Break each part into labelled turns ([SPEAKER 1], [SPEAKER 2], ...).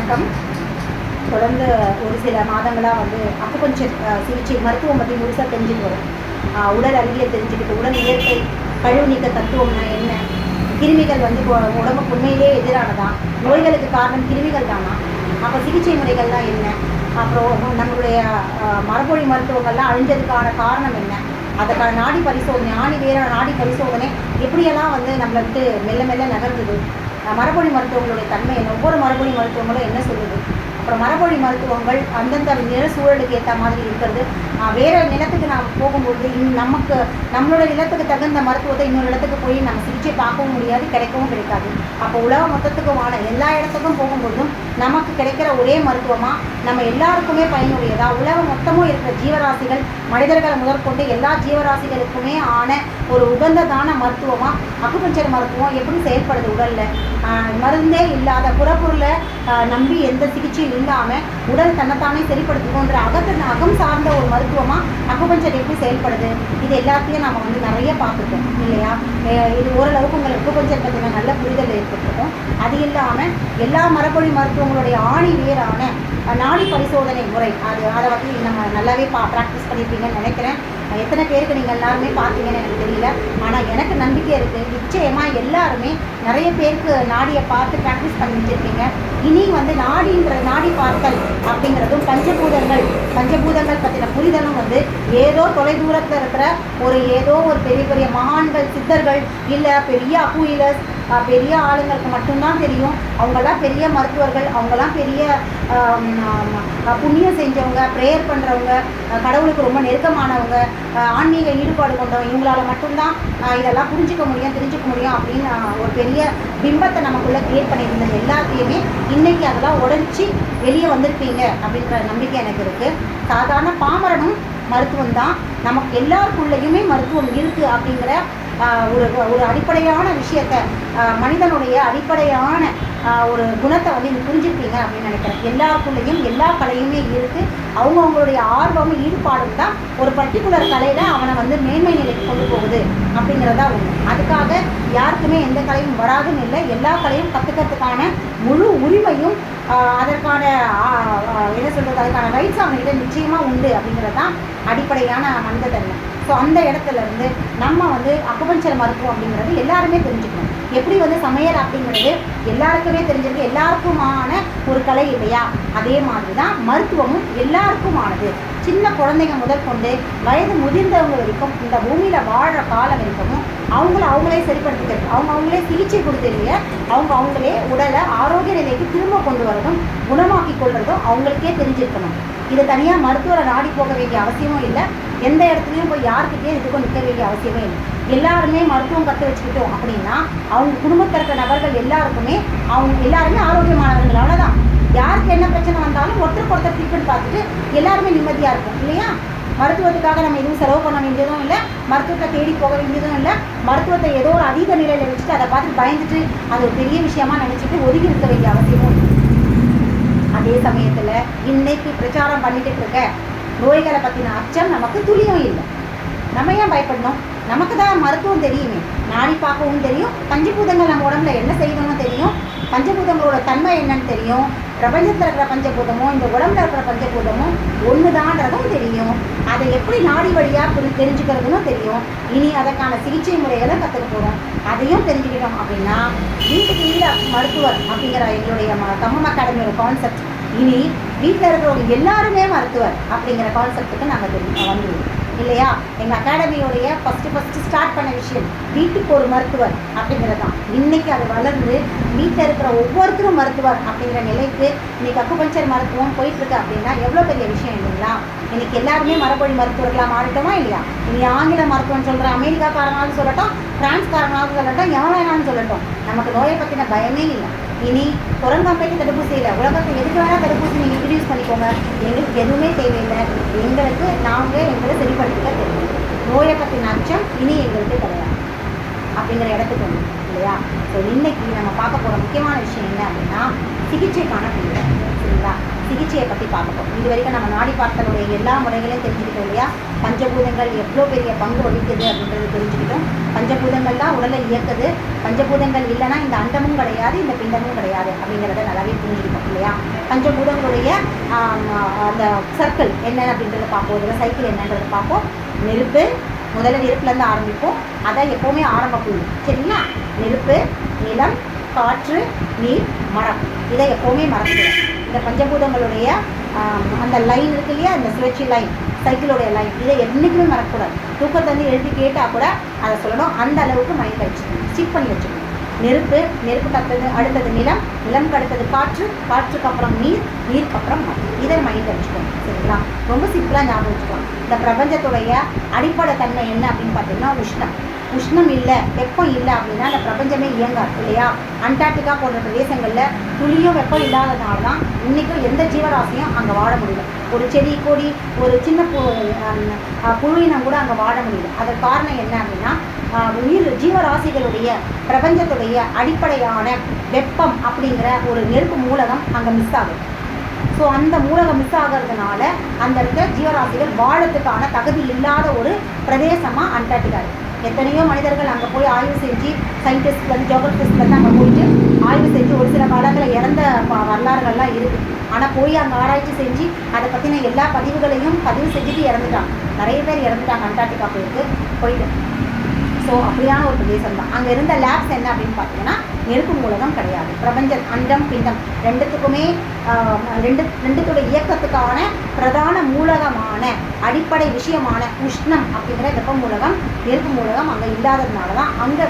[SPEAKER 1] வணக்கம். தொடர்ந்து ஒரு சில மாதங்களாக அக்குபஞ்சர் சிகிச்சை மருத்துவம் பற்றி முழுசாக தெரிஞ்சுட்டு வரும். உடல் அறிவியல் தெரிஞ்சுக்கிட்டு, உடல் இயற்கை, கழிவு நீக்க தத்துவம்னா என்ன, கிருமிகள் உடம்புக்கு உண்மையிலே எதிரானதான், நோய்களுக்கு காரணம் கிருமிகள் தானா, அப்போ சிகிச்சை முறைகள்லாம் என்ன, அப்புறம் நம்மளுடைய மரபொழி மருத்துவங்கள்லாம் அழிஞ்சதுக்கான காரணம் என்ன, அதுக்கான நாடி பரிசோதனை, நாடி பரிசோதனை எப்படியெல்லாம் நம்மளை விட்டு மெல்ல மெல்ல நகர்ந்தது, மரபொழி மருத்துவங்களுடைய தன்மை என்ன, ஒவ்வொரு மரபொழி மருத்துவங்களும் என்ன சொல்லுது, அப்புறம் மரபொழி மருத்துவங்கள் அந்தந்த நில சூழலுக்கு ஏற்ற மாதிரி இருக்கிறது. வேறு நிலத்துக்கு நாம் போகும்போது நம்மளோட நிலத்துக்கு தகுந்த மருத்துவத்தை இன்னொரு இடத்துக்கு போய் நம்ம சிகிச்சை பார்க்கவும் முடியாது, கிடைக்கவும் கிடைக்காது. அப்போ உலகம் மொத்தத்துக்குமான எல்லா இடத்துக்கும் போகும்போதும் நமக்கு கிடைக்கிற ஒரே மருத்துவமாக நம்ம எல்லாருக்குமே பயனுடையதாக, உலகம் மொத்தமும் இருக்கிற ஜீவராசிகள், மனிதர்களை முதற்கொண்டு எல்லா ஜீவராசிகளுக்குமே ஆன ஒரு உகந்ததான மருத்துவமாக அக்குபஞ்சர் மருத்துவம் எப்படி செயல்படுது. உடலில் மருந்தே இல்லாத புறப்பொருளை நம்பி எந்த சிகிச்சையும் இல்லாமல் உடல் தன்னைத்தானே சரிப்படுத்திக்கோன்ற அகம் சார்ந்த ஒரு மருத்துவமாக அக்குபஞ்சர் எப்படி செயல்படுது, இது எல்லாத்தையும் நம்ம நிறைய பார்த்துருக்கோம் இல்லையா. இது ஓரளவுக்கு உங்களுக்கு அக்குபஞ்சர் பற்றின நல்ல புரிதல் ஏற்பட்டிருக்கும். அது இல்லாமல் எல்லா மரபொழி மருத்துவங்களுடைய ஆணி வேறான நாடி பரிசோதனை முறை, அதை நம்ம நல்லாவே ப்ராக்டிஸ் பண்ணியிருப்பீங்கன்னு நினைக்கிறேன். எத்தனை பேருக்கு நீங்கள் எல்லாருமே பார்த்தீங்கன்னு எனக்கு தெரியல, ஆனால் எனக்கு நம்பிக்கை இருக்குது. நிச்சயமாக எல்லாருமே நிறைய பேருக்கு நாடியை பார்த்து ப்ராக்டிஸ் பண்ணி வச்சுருக்கீங்க. இனி நாடி பார்த்தல் அப்படிங்கிறதும் பஞ்சபூதங்கள் பற்றின புரிதலும் ஏதோ தொலைதூரத்தில் இருக்கிற ஏதோ ஒரு பெரிய பெரிய மகான்கள், சித்தர்கள், இல்லை பெரிய அக்குயிலர்ஸ், பெரிய ஆளுங்களுக்கு மட்டும்தான் தெரியும். அவங்களாம் பெரிய மருத்துவர்கள், அவங்களாம் பெரிய புண்ணியம் செஞ்சவங்க, ப்ரேயர் பண்ணுறவங்க, கடவுளுக்கு ரொம்ப நெருக்கமானவங்க, ஆன்மீக ஈடுபாடு கொண்டவங்க, இவங்களால மட்டும்தான் இதெல்லாம் தெரிஞ்சுக்க முடியும் அப்படின்னு ஒரு பெரிய பிம்பத்தை நமக்குள்ளே கிரியேட் பண்ணியிருந்தது எல்லாத்தையுமே இன்றைக்கி அதெல்லாம் உடஞ்சி வெளியே வந்திருப்பீங்க அப்படின்ற நம்பிக்கை எனக்கு இருக்குது. சாதாரண பாமரனும் மருத்துவம் தான், நமக்கு எல்லாருக்குள்ளேயுமே மருத்துவம் இருக்குது அப்படிங்கிற ஒரு அடிப்படையான விஷயத்தை, மனிதனுடைய அடிப்படையான ஒரு குணத்தை நீங்க புரிஞ்சுருப்பீங்க அப்படின்னு நினைக்கிறேன். எல்லாருக்குள்ளேயும் எல்லா கலையுமே இருக்குது. அவங்களுடைய ஆர்வமும் ஈடுபாடும் தான் ஒரு பர்டிகுலர் கலையில் அவனை மேன்மை நிலைக்கு கொண்டு போகுது அப்படிங்கிறதா ஒன்று. அதுக்காக யாருக்குமே எந்த கலையும் வராதுன்னு இல்லை, எல்லா கலையும் கற்றுக்கிறதுக்கான முழு உரிமையும் அதற்கான அதுக்கான ரைட்ஸ் அவங்ககிட்ட நிச்சயமாக உண்டு அப்படிங்கிறது தான் அடிப்படையான மனித தன்மை. ஸோ அந்த இடத்துலேருந்து நம்ம அக்குபஞ்சர் மருத்துவம் அப்படிங்கிறது எல்லாருமே தெரிஞ்சுக்கணும். எப்படி சமையல் அப்படிங்கிறது எல்லாருக்குமே தெரிஞ்சிருக்கு, எல்லாருக்குமான ஒரு கலை இல்லையா, அதே மாதிரி தான் மருத்துவமும் எல்லாருக்குமானது. சின்ன குழந்தைங்க முதற்கொண்டு வயது முதிர்ந்தவங்க வரைக்கும் இந்த பூமியில் வாழ்கிற காலம் வரைக்கும் அவங்களே சரிப்படுத்திக்கிறது, அவங்களே சிகிச்சை கொடுத்துருங்க, அவங்களே உடலை ஆரோக்கிய நிலைக்கு திரும்ப கொண்டு வரதும் குணமாக்கி கொள்றதும் அவங்களுக்கே தெரிஞ்சிருக்கணும். இது தனியாக மருத்துவரை நாடி போக வேண்டிய அவசியமும் இல்லை, எந்த இடத்துலையும் போய் யாருக்கிட்டே இதுக்கும் நிற்க வேண்டிய அவசியமே இல்லை. எல்லாருமே மருத்துவம் கற்று வச்சுக்கிட்டோம் அப்படின்னா அவங்க குடும்பத்தில் இருக்கிற நபர்கள் எல்லாருமே ஆரோக்கியமானவர்கள். அவ்வளோதான். யாருக்கு என்ன பிரச்சனை வந்தாலும் ஒருத்தருக்கு ட்ரீட்மெண்ட் பார்த்துட்டு எல்லாருமே நிம்மதியாக இருக்கும் இல்லையா. மருத்துவத்துக்காக நம்ம எதுவும் செலவு பண்ண வேண்டியதும் இல்லை, மருத்துவத்தை தேடி போக வேண்டியதும் இல்லை. மருத்துவத்தை ஏதோ ஒரு அதீத நிலையில் வச்சுட்டு அதை பார்த்து பயந்துட்டு அது ஒரு பெரிய விஷயமா நினச்சிட்டு ஒதுக்கி இருக்க வேண்டிய அவசியமும் இல்லை. அதே சமயத்தில் இன்னைக்கு பிரச்சாரம் பண்ணிட்டு இருக்க நோய்களை பற்றின அச்சம் நமக்கு துளியும் இல்லை. நம்ம ஏன் பயப்படணும்? நமக்கு தான் மருத்துவம் தெரியுமே, நாடி பார்க்கவும் தெரியும், பஞ்சபூதங்கள் நம்ம உடம்புல என்ன செய்யணும்னு தெரியும், பஞ்சபூதங்களோட தன்மை என்னன்னு தெரியும், பிரபஞ்சத்தில் இருக்கிற பஞ்சபூதமும் இந்த உடம்புல இருக்கிற பஞ்சபூதமும் ஒன்று தான்றதும் தெரியும். அதை எப்படி நாடி வழியாக தெரிஞ்சுக்கிறதுன்னு தெரியும். இனி அதற்கான சிகிச்சை முறைகளை கற்றுக்க போகிறோம். அதையும் தெரிஞ்சுக்கிட்டோம் அப்படின்னா வீட்டுக்கு வீடு மருத்துவர் அப்படிங்கிற எங்களுடைய தம்மம் அகாடமியோட கான்செப்ட் இனி வீட்டில் இருக்கிறவங்க எல்லாருமே மருத்துவர் அப்படிங்கிற கான்செப்டுக்கு நாங்கள் வந்துடுவோம் இல்லையா. எங்கள் அகாடமியோடைய ஃபஸ்ட்டு ஸ்டார்ட் பண்ண விஷயம் வீட்டுக்கு ஒரு மருத்துவர் அப்படிங்கிறது தான். இன்றைக்கி அது வளர்ந்து வீட்டில் இருக்கிற ஒவ்வொருத்தரும் மருத்துவர் அப்படிங்கிற நிலைக்கு இன்றைக்கி அக்குபஞ்சர் மருத்துவம் போயிட்டுருக்கு அப்படின்னா எவ்வளோ பெரிய விஷயம் இல்லைங்களா. இன்றைக்கி எல்லாருமே மரபொழி மருத்துவர்களாக மாறிட்டோமா இல்லையா. இனி ஆங்கில மருத்துவம் சொல்கிற அமெரிக்காக்காரனாலும் சொல்லட்டும், பிரான்ஸ்காரனாலும் சொல்லட்டும், எவன் வேணாலும் சொல்லட்டும், நமக்கு நோயை பற்றின பயமே இல்லை. இனி குரங்காம்பேட்டு தடுப்பூசி இல்லை, உலகத்தை எதுக்கு வேணால் தடுப்பூசி நீங்கள் இன்ட்ரடியூஸ் பண்ணிக்கோங்க, எங்களுக்கு எதுவுமே தேவையில்லை, எங்களை சரிப்படுத்திக்க தெரியும். நோயை பற்றின அச்சம் இனி எங்களுக்கு கிடையாது அப்படிங்கிற இடத்துக்கு வந்து இல்லையா. ஸோ இன்னைக்கு நம்ம பார்க்க போகிற முக்கியமான விஷயம் என்ன அப்படின்னா சிகிச்சைக்கான தீவிரம் சரிங்களா. சரிங்களா? சிகிச்சையை பற்றி பார்ப்போம். இது வரைக்கும் நம்ம நாடி பார்த்தலுடைய எல்லா முறைகளையும் தெரிஞ்சுக்கிட்டோம் இல்லையா? பஞ்சபூதங்கள் எவ்வளோ பெரிய பங்கு வகிக்குது அப்படின்றது தெரிஞ்சுக்கிட்டோம். பஞ்சபூதங்கள் தான் உடலை இயக்குது. பஞ்சபூதங்கள் இல்லைன்னா இந்த அண்டமும் கிடையாது, இந்த பிண்டமும் கிடையாது அப்படிங்கிறத நல்லாவே புரிஞ்சுக்கிட்டோம் இல்லையா? பஞ்சபூதங்களுடைய அந்த சர்க்கிள் என்ன அப்படின்றத பார்ப்போம். இதில் சைக்கிள் என்னன்றதை பார்ப்போம். நெருப்பு, முதல்ல நெருப்புலேருந்து ஆரம்பிப்போம். அதான் எப்போவுமே ஆரம்ப புள்ளி, சரிங்களா? நெருப்பு, நிலம், காற்று, நீர், மரம், இதை எப்போவுமே மறந்துடும். இந்த பஞ்சபூதங்களுடைய அந்த லைன் இருக்கு இல்லையா, இந்த சுழற்சி லைன், சைக்கிளுடைய லைன், இதை என்றைக்குமே மறக்கக்கூடாது. தூக்கத்துலேருந்து எழுதி கேட்டால் கூட அதை சொல்லணும். அந்த அளவுக்கு மைண்டில் வச்சுக்கணும், ஸ்டிக் பண்ணி வச்சுக்கணும். நெருப்பு, நெருப்புக்கு அடுத்தது நிலம், நிலம்க்கு அடுத்தது காற்று, காற்றுக்கு அப்புறம் நீர், நீருக்கு அப்புறம் மரம், இதை மைண்டில் வச்சுக்கணும், சரிங்களா? ரொம்ப சிம்பிளாக ஞாபகம் வச்சுக்கலாம். இந்த பிரபஞ்சத்துடைய அடிப்படை தன்மை என்ன அப்படின்னு பார்த்தீங்கன்னா உஷ்ணம். உஷ்ணம் இல்லை, வெப்பம் இல்லை அப்படின்னா அந்த பிரபஞ்சமே இயங்காது இல்லையா? அண்டார்டிகா போன்ற பிரதேசங்களில் துளியும் வெப்பம் இல்லாததுனால தான் இன்றைக்கும் எந்த ஜீவராசியும் அங்கே வாழ முடியல. ஒரு செடி கொடி, ஒரு சின்ன புழுவினம் கூட அங்கே வாழ முடியல. அதற்கு காரணம் என்ன அப்படின்னா உயிர் ஜீவராசிகளுடைய பிரபஞ்சத்துடைய அடிப்படையான வெப்பம் அப்படிங்கிற ஒரு நெருப்பு மூலகம் அங்கே மிஸ் ஆகுது. ஸோ அந்த மூலகம் மிஸ் ஆகிறதுனால அந்த இடத்துல ஜீவராசிகள் வாழத்துக்கான தகுதி இல்லாத ஒரு பிரதேசமாக அண்டார்டிகா இருக்குது. எத்தனையோ மனிதர்கள் அங்கே போய் ஆய்வு செஞ்சு, சயின்டிஸ்ட்லேருந்து ஜியோகிரபிஸ்ட்லேருந்து அங்கே போயிட்டு ஆய்வு செஞ்சு ஒரு சில காலங்களில் இறந்த வரலாறுகள்லாம் இருக்குது. ஆனால் போய் அங்கே ஆராய்ச்சி செஞ்சு அதை பற்றின எல்லா பதிவுகளையும் பதிவு செஞ்சுட்டு இறந்துட்டாங்க. நிறைய பேர் இறந்துட்டாங்க அண்டார்டிகா போயிட்டு. ஸோ அப்படியான ஒரு பிரதேசம் தான். அங்கே இருந்த லேப்ஸ் என்ன அப்படின்னு பார்த்தீங்கன்னா நெருப்பு மூலகம் கிடையாது. பிரபஞ்சம், அண்டம், பிண்டம் ரெண்டுத்துக்குமே ரெண்டுத்தோட இயக்கத்துக்கான பிரதான மூலகமான அடிப்படை விஷயமான உஷ்ணம் அப்படிங்கிற வெப்ப மூலகம், நெருப்பு மூலகம் அங்கே இல்லாததுனால தான் அங்கே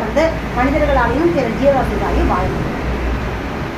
[SPEAKER 1] மனிதர்களாலையும் சில ஜீவராசிகளாலையும் வாழ